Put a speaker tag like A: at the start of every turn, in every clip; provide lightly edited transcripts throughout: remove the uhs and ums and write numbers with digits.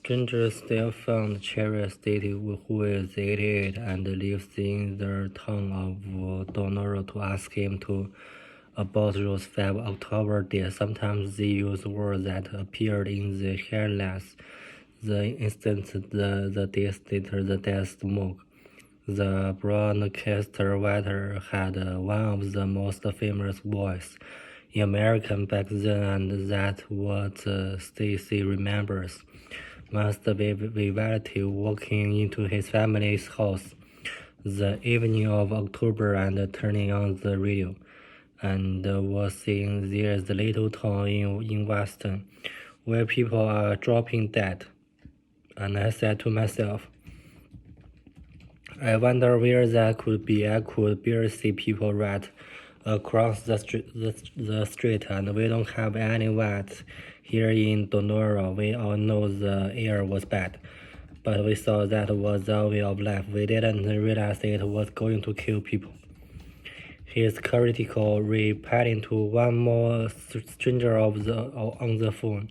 A: Strangers still found Cherry State, who is 88 and lives in the town of Donoro, to ask him about those 5 October days. Sometimes they use words that appeared in the headlines. The instant, the days later, the death smoke. The broadcaster writer had one of the most famous voices in America back then, and that's what Stacy remembers. Must be Vivaldi walking into his family's house the evening of October and turning on the radio, and was saying there's a little town in Weston where people are dropping dead. And I said to myself, I wonder where that could be. I could barely see people right across the street, and we don't have any lights here in Donoro. We all know the air was bad, but we thought that was the way of life. We didn't realize it was going to kill people. He's critical, repeating to one more stranger on the phone.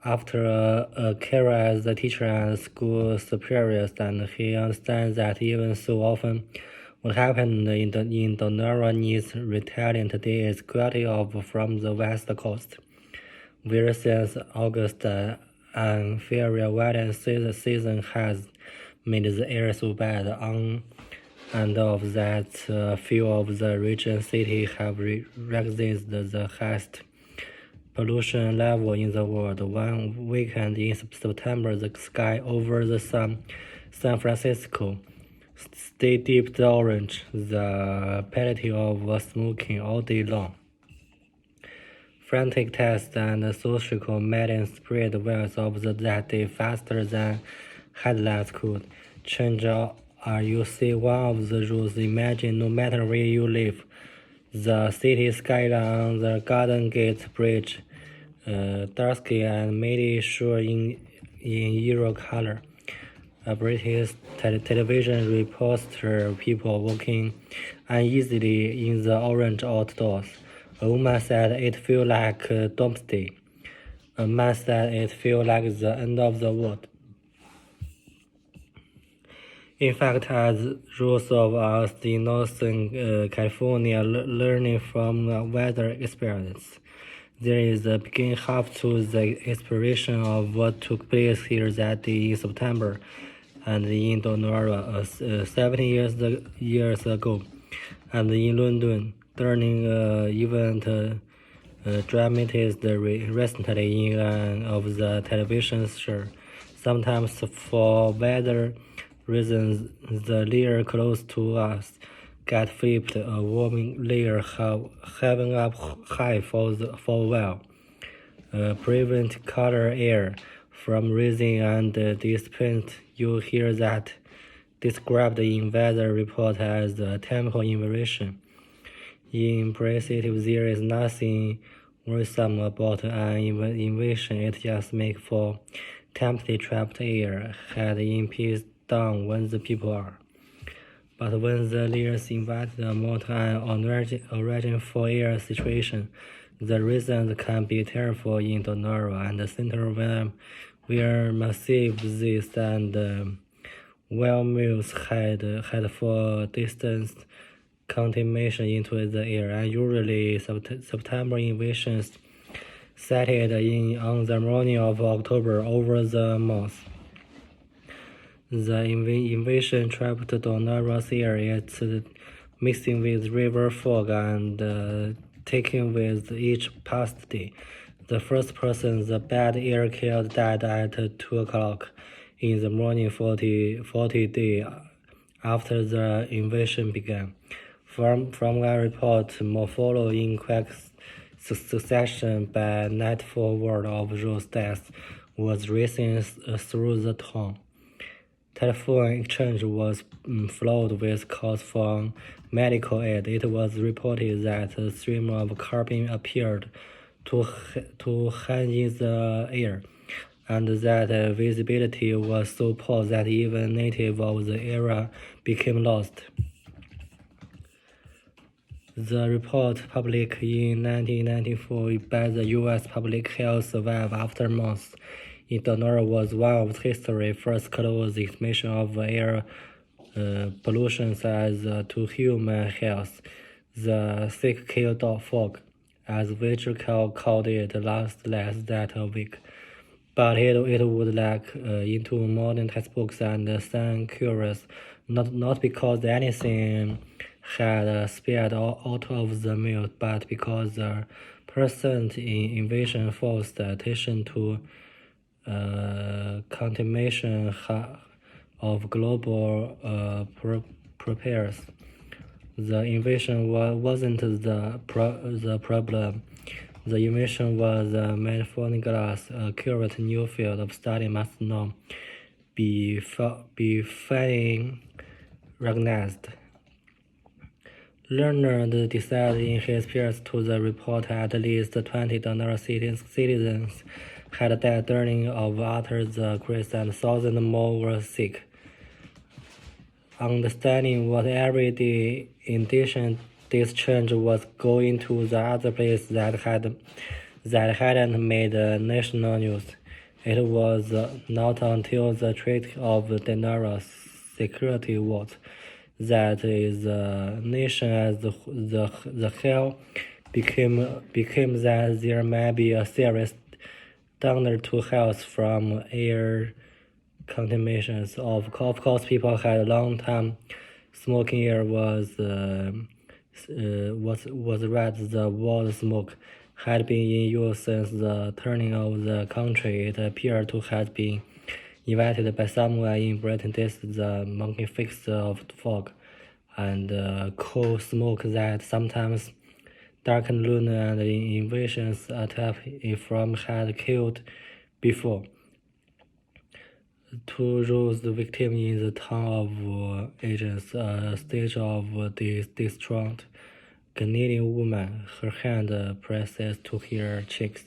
A: After a career as a teacher and school superior, and he understands that even so often, what happened in Donoro needs retelling. Today is quality from the West Coast, where since August unfair weather season has made the air so bad. And of that, few of the region cities have raised the highest pollution level in the world. One weekend in September, the sky over the San Francisco stayed deep orange, the penalty of smoking all day long. Frantic tests and social media spread word of that day faster than headlines could change. You see one of the rules. Imagine no matter where you live, the city skyline on the Garden Gate Bridge, dusky and made sure in yellow color. A British television reporter, people walking uneasily in the orange outdoors. A woman said it felt like doomsday. A man said it felt like the end of the world. In fact, as those of us in Northern California learning from weather experience, there is a beginning half to the exploration of what took place here that day in September and in Donoro 70 years ago, and in London. Turning event dramatized recently in an of the television show. Sometimes for weather reasons, the layer close to us get flipped, a warming layer having up high for a while, prevent color air from rising and dissipate. You hear that described in weather report as a temporal inversion. In precipitation, there is nothing worrisome about an invasion. It just makes for temperature-trapped air head in peace down when the people are. But when the layers invite the amount and origin for air situation, the reasons can be terrible in Donoro and the center where massive this and windmills head for distance contamination into the air, and usually September invasions started on the morning of October over the month. The invasion trapped Donoro's air. It's mixing with river fog and taking with each past day. The first person the bad air killed died at 2 o'clock in the morning 40 days after the invasion began. From a report, more follow in quick succession by nightfall, word of those deaths was racing through the town. Telephone exchange was flowed with calls for medical aid. It was reported that a stream of carbon appeared to hang in the air, and that visibility was so poor that even natives of the area became lost. The report, published in 1994 by the U.S. Public Health Survey after months in Donora was one of history's first close examination of air pollution as to human health. The thick kill fog, as Virgil called it, lasts less than a week. But it would lack into modern textbooks and sound curious, not because anything had spared out of the meal, but because the percent in invasion forced attention to contamination of global prepares. The invasion wasn't the problem. The invention was a magnifying glass, a current new field of study must now be finally recognized. Leonard decided in his peers to the report at least 20 donor citizens had died during or after the crisis and thousands more were sick. Understanding what every day in addition this change was going to the other place that hadn't made national news. It was not until the Treaty of Denara Security was that is the nation as the whole became that there might be a serious danger to health from air contaminations. Of course, people had a long time smoking air was red. The word smoke had been in use since the turning of the country. It appeared to have been invented by someone in Britain. This is the monkey fix of fog and coal smoke that sometimes darkened lunar and invasions attack from had killed before. Two rose the victim in the town of Agents, a stage of distraught Canadian woman, her hand pressed to her cheeks.